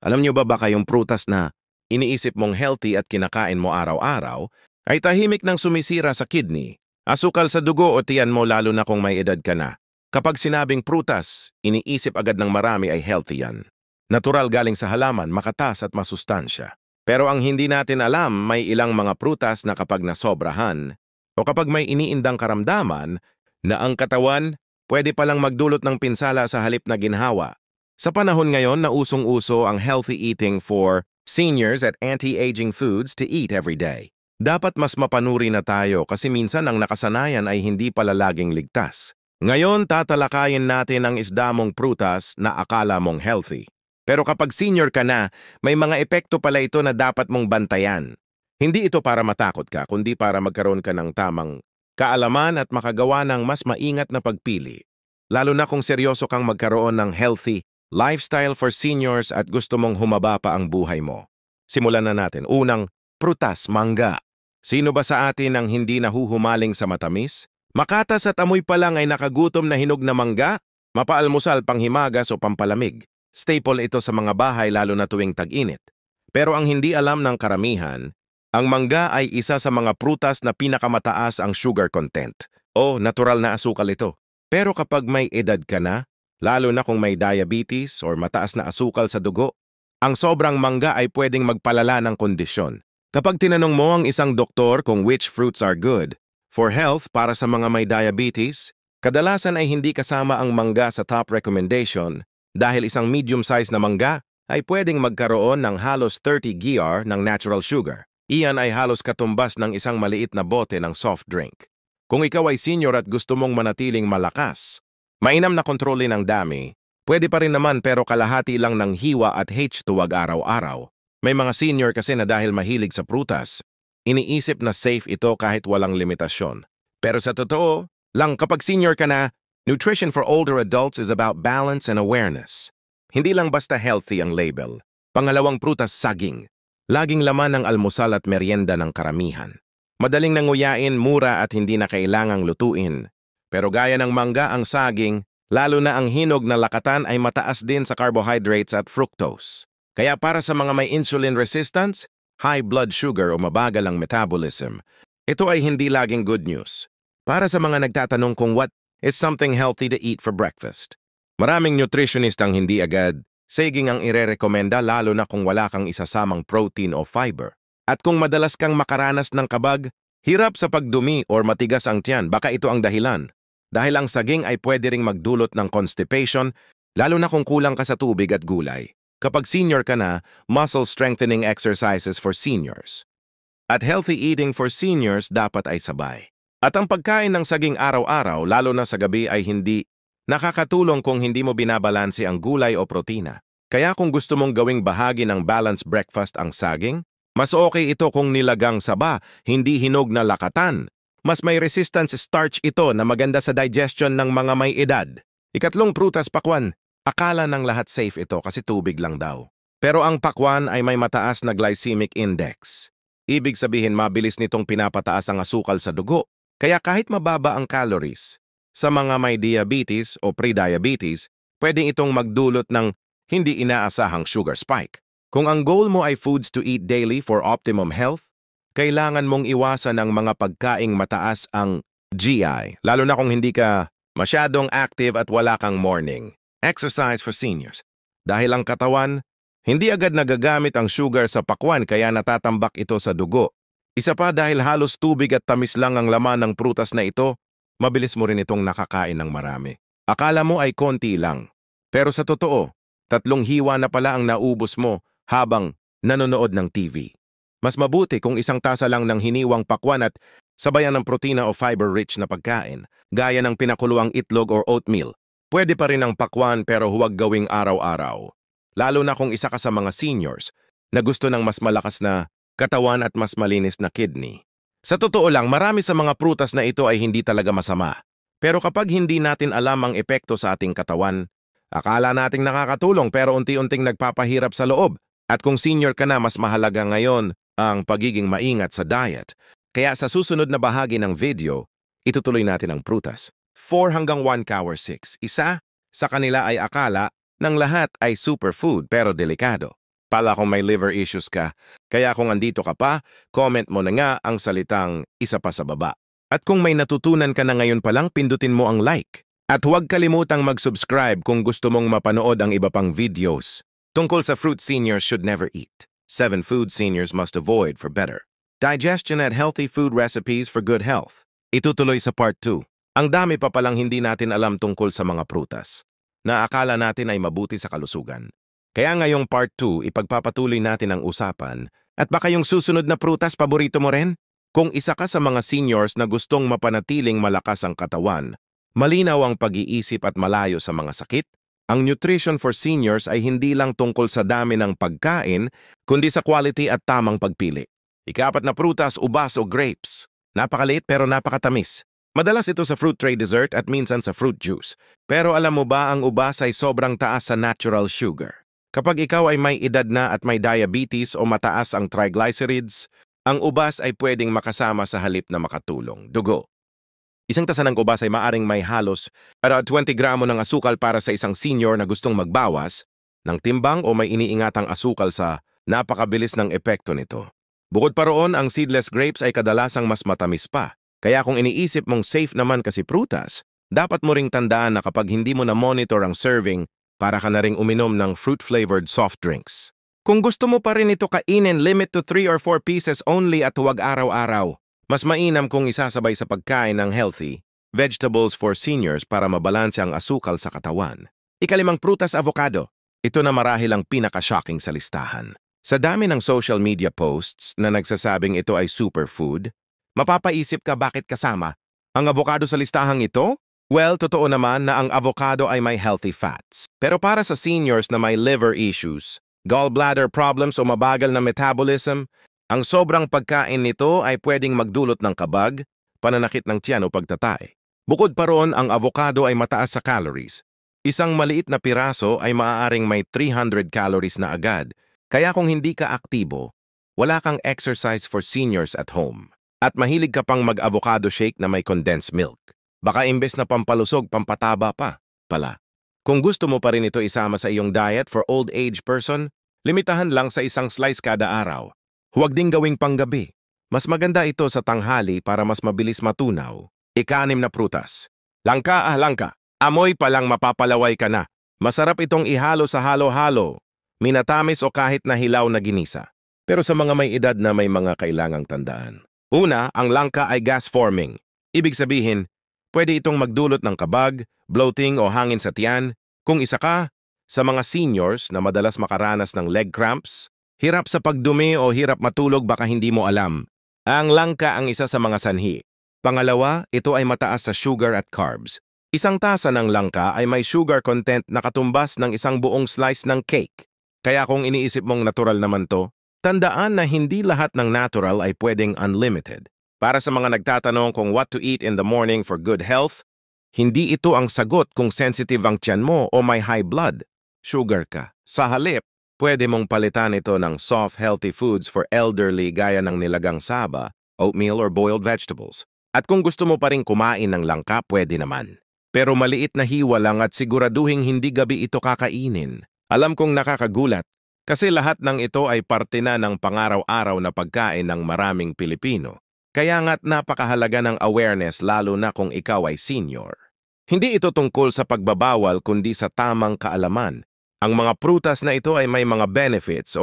Alam niyo ba yung prutas na iniisip mong healthy at kinakain mo araw-araw ay tahimik nang sumisira sa kidney, asukal sa dugo o tiyan mo lalo na kung may edad ka na. Kapag sinabing prutas, iniisip agad ng marami ay healthy yan. Natural galing sa halaman, makatas at masustansya. Pero ang hindi natin alam, may ilang mga prutas na kapag nasobrahan o kapag may iniindang karamdaman na ang katawan pwede palang magdulot ng pinsala sa halip na ginhawa. Sa panahon ngayon na usong-uso ang healthy eating for seniors at anti-aging foods to eat every day. Dapat mas mapanuri na tayo kasi minsan ang nakasanayan ay hindi pala laging ligtas. Ngayon, tatalakayin natin ang isda mong prutas na akala mong healthy. Pero kapag senior ka na, may mga epekto pala ito na dapat mong bantayan. Hindi ito para matakot ka, kundi para magkaroon ka ng tamang kaalaman at makagawa ng mas maingat na pagpili. Lalo na kung seryoso kang magkaroon ng healthy lifestyle for seniors at gusto mong humaba pa ang buhay mo. Simulan na natin. Unang, prutas, mangga. Sino ba sa atin ang hindi nahuhumaling sa matamis? Makatas at amoy pa lang ay nakagutom na hinog na mangga? Mapaalmusal, panghimagas o pampalamig. Staple ito sa mga bahay lalo na tuwing tag-init. Pero ang hindi alam ng karamihan, ang mangga ay isa sa mga prutas na pinakamataas ang sugar content. O natural na asukal ito. Pero kapag may edad ka na, lalo na kung may diabetes or mataas na asukal sa dugo, ang sobrang mangga ay pwedeng magpalala ng kondisyon. Kapag tinanong mo ang isang doktor kung which fruits are good for health para sa mga may diabetes, kadalasan ay hindi kasama ang mangga sa top recommendation dahil isang medium-size na mangga ay pwedeng magkaroon ng halos 30 GR ng natural sugar. Iyan ay halos katumbas ng isang maliit na bote ng soft drink. Kung ikaw ay senior at gusto mong manatiling malakas, mainam na kontrolin ang dami, pwede pa rin naman pero kalahati lang ng hiwa at H2 araw-araw. May mga senior kasi na dahil mahilig sa prutas, iniisip na safe ito kahit walang limitasyon. Pero sa totoo, lang kapag senior ka na, nutrition for older adults is about balance and awareness. Hindi lang basta healthy ang label. Pangalawang prutas, saging. Laging laman ng almusal at merienda ng karamihan. Madaling nanguyain, mura at hindi na kailangang lutuin. Pero gaya ng mangga ang saging, lalo na ang hinog na lakatan ay mataas din sa carbohydrates at fructose. Kaya para sa mga may insulin resistance, high blood sugar o mabagal ang metabolism, ito ay hindi laging good news. Para sa mga nagtatanong kung what is something healthy to eat for breakfast, maraming nutritionist ang hindi agad saging ang irerekomenda lalo na kung wala kang isasamang protein o fiber. At kung madalas kang makaranas ng kabag, hirap sa pagdumi or matigas ang tiyan, baka ito ang dahilan. Dahil ang saging ay pwede ring magdulot ng constipation, lalo na kung kulang ka sa tubig at gulay. Kapag senior ka na, muscle strengthening exercises for seniors. At healthy eating for seniors dapat ay sabay. At ang pagkain ng saging araw-araw, lalo na sa gabi ay hindi nakakatulong kung hindi mo binabalanse ang gulay o protina. Kaya kung gusto mong gawing bahagi ng balanced breakfast ang saging, mas okay ito kung nilagang saba, hindi hinog na lakatan. Mas may resistance starch ito na maganda sa digestion ng mga may edad. Ikatlong prutas, pakwan. Akala ng lahat safe ito kasi tubig lang daw. Pero ang pakwan ay may mataas na glycemic index. Ibig sabihin mabilis nitong pinapataas ang asukal sa dugo. Kaya kahit mababa ang calories, sa mga may diabetes o pre-diabetes, pwedeng itong magdulot ng hindi inaasahang sugar spike. Kung ang goal mo ay foods to eat daily for optimum health, kailangan mong iwasan ang mga pagkaing mataas ang GI, lalo na kung hindi ka masyadong active at wala kang morning. Exercise for seniors. Dahil ang katawan, hindi agad nagagamit ang sugar sa pakwan kaya natatambak ito sa dugo. Isa pa dahil halos tubig at tamis lang ang laman ng prutas na ito, mabilis mo rin itong nakakain ng marami. Akala mo ay konti lang. Pero sa totoo, 3 hiwa na pala ang naubos mo habang nanonood ng TV. Mas mabuti kung isang tasa lang ng hiniwang pakwan at sabayan ng protina o fiber-rich na pagkain, gaya ng pinakuluang itlog or oatmeal. Pwede pa rin ang pakwan pero huwag gawing araw-araw. Lalo na kung isa ka sa mga seniors na gusto ng mas malakas na katawan at mas malinis na kidney. Sa totoo lang, marami sa mga prutas na ito ay hindi talaga masama. Pero kapag hindi natin alam ang epekto sa ating katawan, akala nating nakakatulong pero unti-unting nagpapahirap sa loob. At kung senior ka na, mas mahalaga ngayon ang pagiging maingat sa diet. Kaya sa susunod na bahagi ng video, itutuloy natin ang prutas. 4 hanggang 1 cover 6. Isa sa kanila ay akala ng lahat ay superfood pero delikado. Pala kung may liver issues ka. Kaya kung andito ka pa, comment mo na nga ang salitang isa pa sa baba. At kung may natutunan ka na ngayon pa lang, pindutin mo ang like. At huwag kalimutang mag-subscribe kung gusto mong mapanood ang iba pang videos tungkol sa fruit seniors should never eat. 7 food seniors must avoid for better digestion at healthy food recipes for good health. Itutuloy sa part 2. Ang dami pa palang hindi natin alam tungkol sa mga prutas na akala natin ay mabuti sa kalusugan. Kaya ngayong part 2, ipagpapatuloy natin ang usapan at baka yung susunod na prutas paborito mo rin? Kung isa ka sa mga seniors na gustong mapanatiling malakas ang katawan, malinaw ang pag-iisip at malayo sa mga sakit, ang nutrition for seniors ay hindi lang tungkol sa dami ng pagkain, kundi sa quality at tamang pagpili. Ika-4 na prutas, ubas o grapes. Napakaliit pero napakatamis. Madalas ito sa fruit tray dessert at minsan sa fruit juice. Pero alam mo ba ang ubas ay sobrang taas sa natural sugar? Kapag ikaw ay may edad na at may diabetes o mataas ang triglycerides, ang ubas ay pwedeng makasama sa halip na makatulong. Dugo. Isang tasa ng ubas ay maaring may halos 20 gramo ng asukal para sa isang senior na gustong magbawas ng timbang o may iniingatang asukal sa napakabilis ng epekto nito. Bukod pa roon, ang seedless grapes ay kadalasang mas matamis pa. Kaya kung iniisip mong safe naman kasi prutas, dapat mo ring tandaan na kapag hindi mo na-monitor ang serving, para ka na ring uminom ng fruit-flavored soft drinks. Kung gusto mo pa rin ito kainin, limit to 3 or 4 pieces only at huwag araw-araw. Mas mainam kung isasabay sa pagkain ng healthy vegetables for seniors para mabalanse ang asukal sa katawan. Ika-5 prutas, avocado. Ito na marahil ang pinaka-shocking sa listahan. Sa dami ng social media posts na nagsasabing ito ay superfood, mapapaisip ka bakit kasama ang avocado sa listahang ito? Well, totoo naman na ang avocado ay may healthy fats. Pero para sa seniors na may liver issues, gallbladder problems o mabagal na metabolism, ang sobrang pagkain nito ay pwedeng magdulot ng kabag, pananakit ng tiyan o pagtatay. Bukod pa roon, ang avocado ay mataas sa calories. Isang maliit na piraso ay maaaring may 300 calories na agad. Kaya kung hindi ka aktibo, wala kang exercise for seniors at home. At mahilig ka pang mag-avocado shake na may condensed milk. Baka imbes na pampalusog, pampataba pa pala. Kung gusto mo pa rin ito isama sa iyong diet for old age person, limitahan lang sa isang slice kada araw. Huwag ding gawing panggabi. Mas maganda ito sa tanghali para mas mabilis matunaw. Ika-6 na prutas. Langka, langka. Amoy pa lang mapapalaway ka na. Masarap itong ihalo sa halo-halo. Minatamis o kahit na hilaw na ginisa. Pero sa mga may edad na may mga kailangang tandaan. Una, ang langka ay gas-forming. Ibig sabihin, pwede itong magdulot ng kabag, bloating o hangin sa tiyan. Kung isa ka sa mga seniors na madalas makaranas ng leg cramps, hirap sa pagdumi o hirap matulog baka hindi mo alam. Ang langka ang isa sa mga sanhi. Pangalawa, ito ay mataas sa sugar at carbs. Isang tasa ng langka ay may sugar content na katumbas ng isang buong slice ng cake. Kaya kung iniisip mong natural naman to, tandaan na hindi lahat ng natural ay pwedeng unlimited. Para sa mga nagtatanong kung what to eat in the morning for good health, hindi ito ang sagot kung sensitive ang tiyan mo o may high blood sugar ka. Sa halip, pwede mong palitan ito ng soft, healthy foods for elderly gaya ng nilagang saba, oatmeal or boiled vegetables. At kung gusto mo pa rin kumain ng langka, pwede naman. Pero maliit na hiwa lang at siguraduhin hindi gabi ito kakainin. Alam kong nakakagulat kasi lahat ng ito ay parte na ng pangaraw-araw na pagkain ng maraming Pilipino. Kaya nga't napakahalaga ng awareness lalo na kung ikaw ay senior. Hindi ito tungkol sa pagbabawal kundi sa tamang kaalaman. Ang mga prutas na ito ay may mga benefits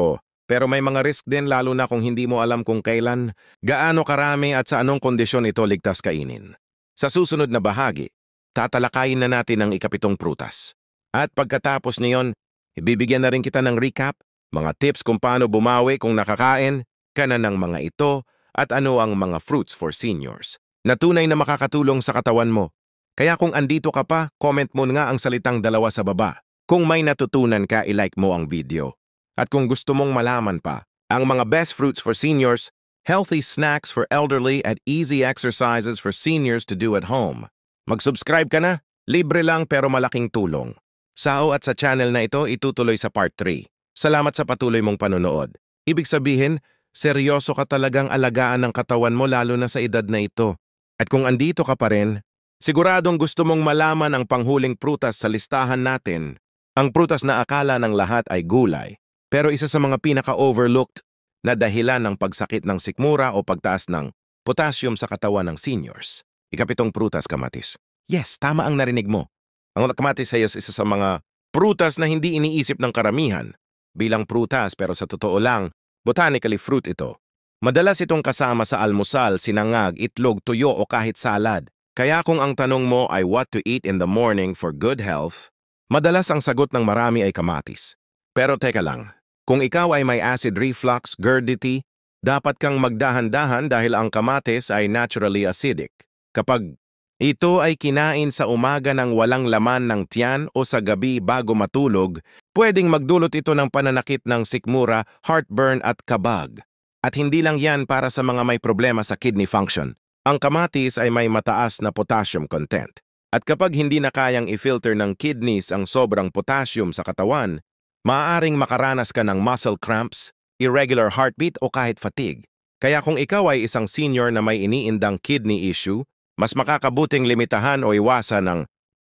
pero may mga risk din lalo na kung hindi mo alam kung kailan, gaano karami at sa anong kondisyon ito ligtas kainin. Sa susunod na bahagi, tatalakayin na natin ang ika-7 prutas. At pagkatapos niyon, ibibigyan na rin kita ng recap, mga tips kung paano bumawi kung nakakain ka na ng mga ito at ano ang mga fruits for seniors na tunay na makakatulong sa katawan mo. Kaya kung andito ka pa, comment mo nga ang salitang 2 sa baba. Kung may natutunan ka, i-like mo ang video. At kung gusto mong malaman pa, ang mga best fruits for seniors, healthy snacks for elderly at easy exercises for seniors to do at home. Mag-subscribe ka na, libre lang pero malaking tulong. Sao at sa channel na ito itutuloy sa part 3. Salamat sa patuloy mong panonood. Ibig sabihin, seryoso ka talagang alagaan ng katawan mo lalo na sa edad na ito. At kung andito ka pa rin, siguradong gusto mong malaman ang panghuling prutas sa listahan natin. Ang prutas na akala ng lahat ay gulay, Pero isa sa mga pinaka-overlooked na dahilan ng pagsakit ng sikmura o pagtaas ng potassium sa katawan ng seniors. Ikapitong prutas, kamatis. Yes, tama ang narinig mo. Ang kamatis ay isa sa mga prutas na hindi iniisip ng karamihan bilang prutas pero sa totoo lang, botanically fruit ito. Madalas itong kasama sa almusal, sinangag, itlog, tuyo o kahit salad. Kaya kung ang tanong mo ay what to eat in the morning for good health, madalas ang sagot ng marami ay kamatis. Pero teka lang, kung ikaw ay may acid reflux, GERD, dapat kang magdahan-dahan dahil ang kamatis ay naturally acidic. Kapag ito ay kinain sa umaga ng walang laman ng tiyan o sa gabi bago matulog, pwedeng magdulot ito ng pananakit ng sikmura, heartburn at kabag. At hindi lang yan para sa mga may problema sa kidney function. Ang kamatis ay may mataas na potassium content. At kapag hindi na kayang i-filter ng kidneys ang sobrang potassium sa katawan, maaaring makaranas ka ng muscle cramps, irregular heartbeat o kahit fatigue. Kaya kung ikaw ay isang senior na may iniindang kidney issue, mas makakabuting limitahan o iwasan ng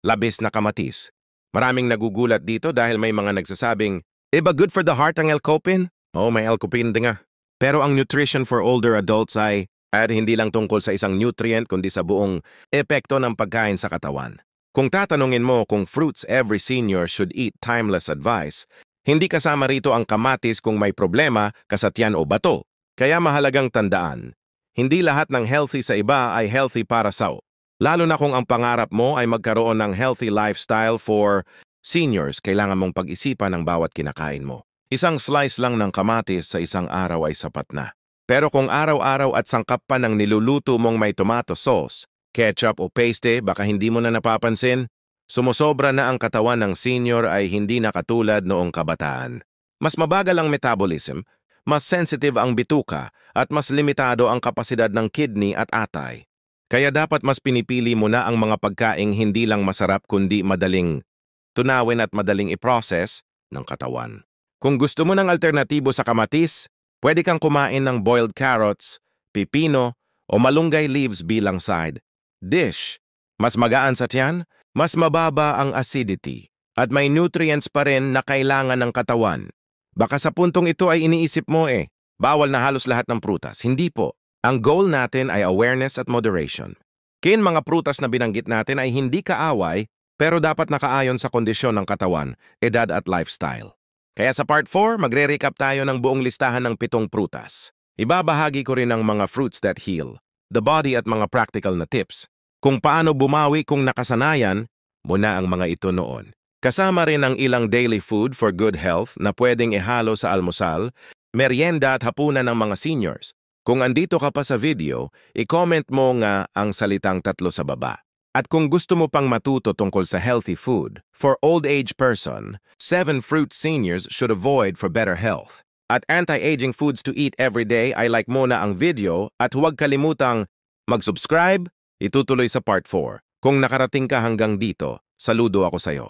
labis na kamatis. Maraming nagugulat dito dahil may mga nagsasabing, ba good for the heart ang L-Copin? Oo, may L-Copin din nga. Pero ang nutrition for older adults ay hindi lang tungkol sa isang nutrient kundi sa buong epekto ng pagkain sa katawan. Kung tatanungin mo kung fruits every senior should eat, timeless advice, hindi kasama rito ang kamatis kung may problema, kasatiyan o bato. Kaya mahalagang tandaan, hindi lahat ng healthy sa iba ay healthy para sa'yo. Lalo na kung ang pangarap mo ay magkaroon ng healthy lifestyle for seniors, kailangan mong pag-isipan ang bawat kinakain mo. Isang slice lang ng kamatis sa isang araw ay sapat na. Pero kung araw-araw at sangkap pa ng niluluto mong may tomato sauce, ketchup o paste, baka hindi mo na napapansin, sumusobra na ang katawan ng senior ay hindi na katulad noong kabataan. Mas mabagal ang metabolism, mas sensitive ang bituka at mas limitado ang kapasidad ng kidney at atay. Kaya dapat mas pinipili mo na ang mga pagkaing hindi lang masarap kundi madaling tunawin at madaling i-process ng katawan. Kung gusto mo ng alternatibo sa kamatis, pwede kang kumain ng boiled carrots, pipino o malunggay leaves bilang side dish. Mas magaan sa tiyan, mas mababa ang acidity at may nutrients pa rin na kailangan ng katawan. Baka sa puntong ito ay iniisip mo bawal na halos lahat ng prutas. Hindi po. Ang goal natin ay awareness at moderation. Kin mga prutas na binanggit natin ay hindi kaaway pero dapat nakaayon sa kondisyon ng katawan, edad at lifestyle. Kaya sa part 4, magre-recap tayo ng buong listahan ng 7 prutas. Ibabahagi ko rin ang mga fruits that heal, the body at mga practical na tips. Kung paano bumawi kung nakasanayan mo na ang mga ito noon. Kasama rin ang ilang daily food for good health na pwedeng ihalo sa almusal, merienda at hapunan ng mga seniors. Kung andito ka pa sa video, i-comment mo nga ang salitang 3 sa baba. At kung gusto mo pang matuto tungkol sa healthy food, for old age person, 7 fruits seniors should avoid for better health. At anti-aging foods to eat every day, ay like muna ang video at huwag kalimutang mag-subscribe, itutuloy sa part 4. Kung nakarating ka hanggang dito, saludo ako sa'yo.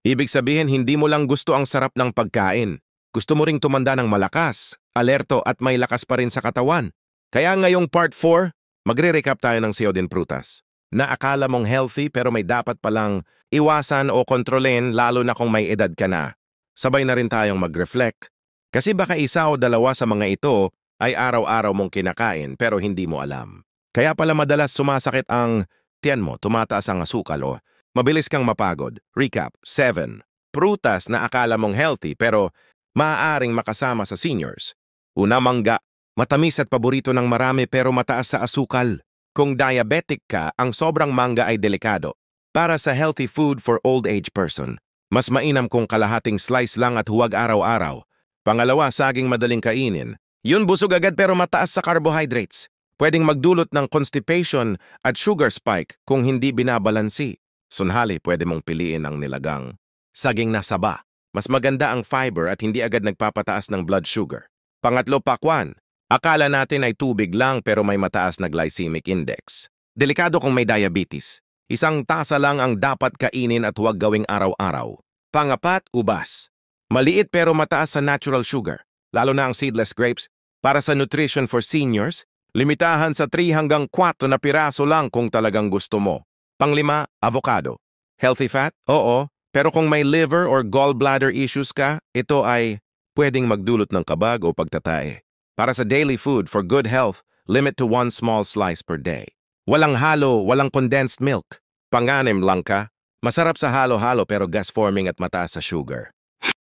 Ibig sabihin, hindi mo lang gusto ang sarap ng pagkain. Gusto mo ring tumanda ng malakas, alerto at may lakas pa rin sa katawan. Kaya ngayong part 4, magre-recap tayo ng siyodin prutas. Na akala mong healthy pero may dapat palang iwasan o kontrolin lalo na kung may edad ka na. Sabay na rin tayong mag-reflect. Kasi baka isa o dalawa sa mga ito ay araw-araw mong kinakain pero hindi mo alam. Kaya pala madalas sumasakit ang tiyan mo, tumataas ang asukal o mabilis kang mapagod. Recap, 7. Prutas na akala mong healthy pero maaaring makasama sa seniors. Una, mangga. Matamis at paborito ng marami pero mataas sa asukal. Kung diabetic ka, ang sobrang mangga ay delikado. Para sa healthy food for old age person, mas mainam kung kalahating slice lang at huwag araw-araw. Pangalawa, saging madaling kainin. Yun busog agad pero mataas sa carbohydrates. Pwedeng magdulot ng constipation at sugar spike kung hindi binabalansi. Sunhali, pwede mong piliin ang nilagang saging na saba. Mas maganda ang fiber at hindi agad nagpapataas ng blood sugar. Pangatlo, pakwan. Akala natin ay tubig lang pero may mataas na glycemic index. Delikado kung may diabetes. Isang tasa lang ang dapat kainin at huwag gawing araw-araw. Pangapat, ubas. Maliit pero mataas sa natural sugar, lalo na ang seedless grapes. Para sa nutrition for seniors, limitahan sa 3 hanggang 4 na piraso lang kung talagang gusto mo. Panglima, avocado. Healthy fat? Oo. Pero kung may liver or gallbladder issues ka, ito ay pwedeng magdulot ng kabag o pagtatae. Para sa daily food for good health, limit to 1 small slice per day. Walang halo, walang condensed milk. Panganim lang ka. Masarap sa halo-halo pero gas-forming at mataas sa sugar.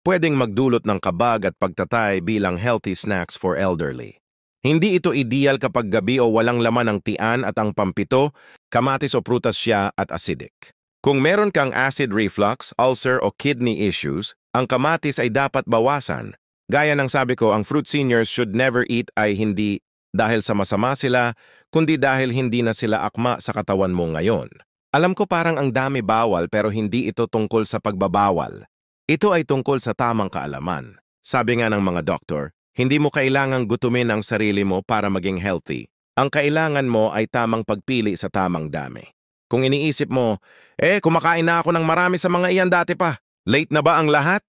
Pwedeng magdulot ng kabag at pagtatay bilang healthy snacks for elderly. Hindi ito ideal kapag gabi o walang laman ang tian at ang pampito, kamatis o prutas siya at acidic. Kung meron kang acid reflux, ulcer o kidney issues, ang kamatis ay dapat bawasan. Gaya ng sabi ko, ang fruit seniors should never eat ay hindi dahil sa masama sila, kundi dahil hindi na sila akma sa katawan mo ngayon. Alam ko parang ang dami bawal pero hindi ito tungkol sa pagbabawal. Ito ay tungkol sa tamang kaalaman. Sabi nga ng mga doktor, hindi mo kailangang gutumin ang sarili mo para maging healthy. Ang kailangan mo ay tamang pagpili sa tamang dami. Kung iniisip mo, kumakain na ako ng marami sa mga iyan dati pa. Late na ba ang lahat?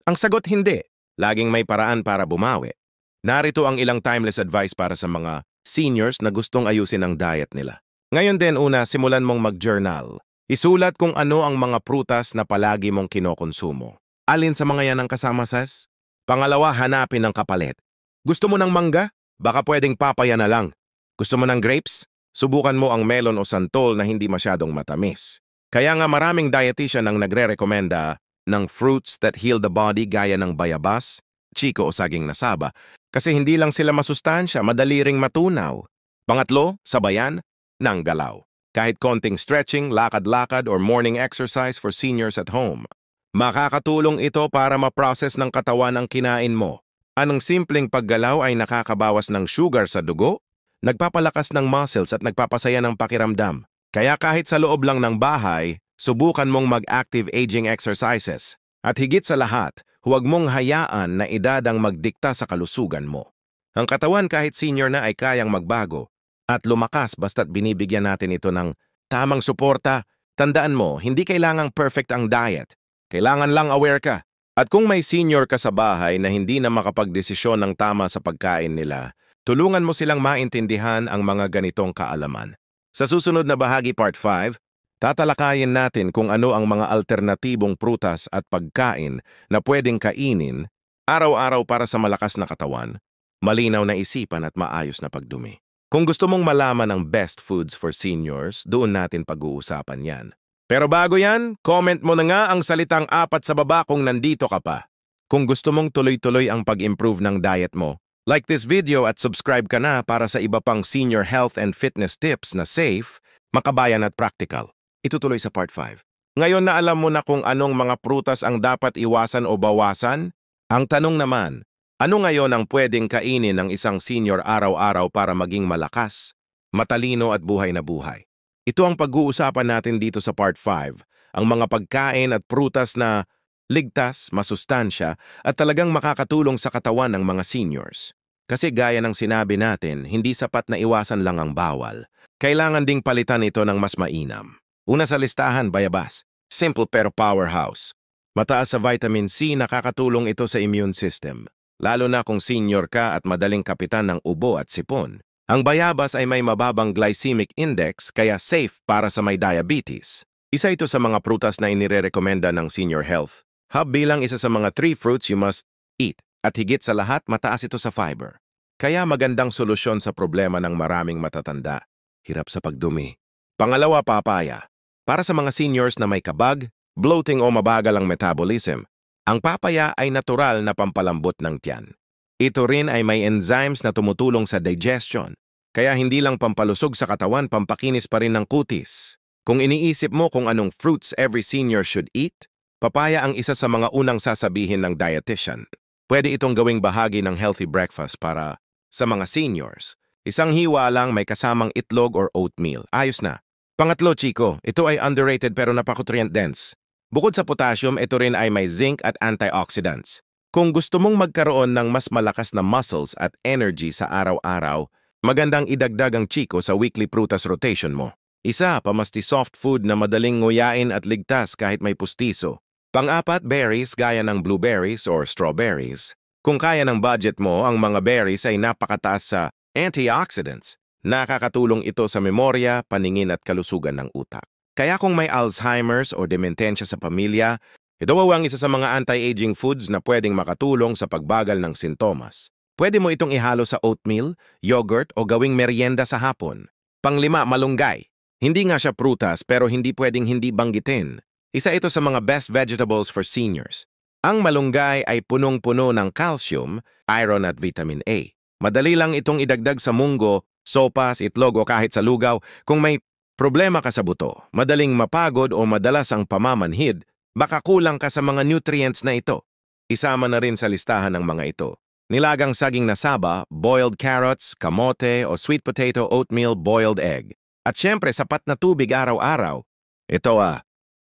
Ang sagot hindi. Laging may paraan para bumawi. Narito ang ilang timeless advice para sa mga seniors na gustong ayusin ang diet nila. Ngayon din una, simulan mong mag-journal. Isulat kung ano ang mga prutas na palagi mong kinokonsumo. Alin sa mga yan ang kasama sas? Pangalawa, hanapin ang kapalit. Gusto mo ng mangga? Baka pwedeng papaya na lang. Gusto mo ng grapes? Subukan mo ang melon o santol na hindi masyadong matamis. Kaya nga maraming dietitian ang nagre-rekomenda ng fruits that heal the body gaya ng bayabas, chiko o saging na saba kasi hindi lang sila masustansya, madali ring matunaw. Pangatlo, sabayan ng galaw. Kahit konting stretching, lakad-lakad or morning exercise for seniors at home. Makakatulong ito para ma-process ng katawan ang kinain mo. Anong simpleng paggalaw ay nakakabawas ng sugar sa dugo, nagpapalakas ng muscles at nagpapasaya ng pakiramdam. Kaya kahit sa loob lang ng bahay, subukan mong mag-active aging exercises. At higit sa lahat, huwag mong hayaan na edad ang magdikta sa kalusugan mo. Ang katawan kahit senior na ay kayang magbago at lumakas basta't binibigyan natin ito ng tamang suporta. Tandaan mo, hindi kailangang perfect ang diet. Kailangan lang aware ka. At kung may senior ka sa bahay na hindi na makapagdesisyon ng tama sa pagkain nila, tulungan mo silang maintindihan ang mga ganitong kaalaman. Sa susunod na bahagi Part 5, tatalakayin natin kung ano ang mga alternatibong prutas at pagkain na pwedeng kainin araw-araw para sa malakas na katawan, malinaw na isipan at maayos na pagdumi. Kung gusto mong malaman ang best foods for seniors, doon natin pag-uusapan yan. Pero bago yan, comment mo na nga ang salitang 4 sa baba kung nandito ka pa. Kung gusto mong tuloy-tuloy ang pag-improve ng diet mo, like this video at subscribe ka na para sa iba pang senior health and fitness tips na safe, makabayan at practical. Itutuloy sa Part 5. Ngayon na alam mo na kung anong mga prutas ang dapat iwasan o bawasan, ang tanong naman, ano ngayon ang pwedeng kainin ng isang senior araw-araw para maging malakas, matalino at buhay na buhay? Ito ang pag-uusapan natin dito sa Part 5, ang mga pagkain at prutas na ligtas, masustansya at talagang makakatulong sa katawan ng mga seniors. Kasi gaya ng sinabi natin, hindi sapat na iwasan lang ang bawal. Kailangan ding palitan ito ng mas mainam. Una sa listahan, bayabas. Simple pero powerhouse. Mataas sa vitamin C, nakakatulong ito sa immune system. Lalo na kung senior ka at madaling kapitan ng ubo at sipon. Ang bayabas ay may mababang glycemic index kaya safe para sa may diabetes. Isa ito sa mga prutas na inirerekomenda ng Senior Health Hub bilang isa sa mga 3 fruits you must eat. At higit sa lahat, mataas ito sa fiber. Kaya magandang solusyon sa problema ng maraming matatanda. Hirap sa pagdumi. Pangalawa, papaya. Para sa mga seniors na may kabag, bloating o mabagal ang metabolism, ang papaya ay natural na pampalambot ng tiyan. Ito rin ay may enzymes na tumutulong sa digestion, kaya hindi lang pampalusog sa katawan, pampakinis pa rin ng kutis. Kung iniisip mo kung anong fruits every senior should eat, papaya ang isa sa mga unang sasabihin ng dietitian. Pwede itong gawing bahagi ng healthy breakfast para sa mga seniors. Isang hiwa lang may kasamang itlog or oatmeal. Ayos na. Pangatlo, chiko, ito ay underrated pero napakutrient dense. Bukod sa potassium, ito rin ay may zinc at antioxidants. Kung gusto mong magkaroon ng mas malakas na muscles at energy sa araw-araw, magandang idagdag ang chiko sa weekly prutas rotation mo. Isa, pamasti soft food na madaling nguyain at ligtas kahit may pustiso. Pang-apat, berries gaya ng blueberries or strawberries. Kung kaya ng budget mo, ang mga berries ay napakataas sa antioxidants. Nakakatulong ito sa memorya, paningin at kalusugan ng utak. Kaya kung may Alzheimer's o dementensya sa pamilya, Ito ang isa sa mga anti-aging foods na pwedeng makatulong sa pagbagal ng sintomas. Pwede mo itong ihalo sa oatmeal, yogurt o gawing merienda sa hapon. Panglima, malunggay. Hindi nga siya prutas pero hindi pwedeng hindi banggitin. Isa ito sa mga best vegetables for seniors. Ang malunggay ay punong-puno ng calcium, iron at vitamin A. Madali lang itong idagdag sa munggo, sopas, itlog o kahit sa lugaw. Kung may problema ka sa buto, madaling mapagod o madalas ang pamamanhid, baka kulang ka sa mga nutrients na ito. Isama na rin sa listahan ng mga ito. Nilagang saging na saba, boiled carrots, kamote o sweet potato oatmeal boiled egg. At syempre sapat na tubig araw-araw. Ito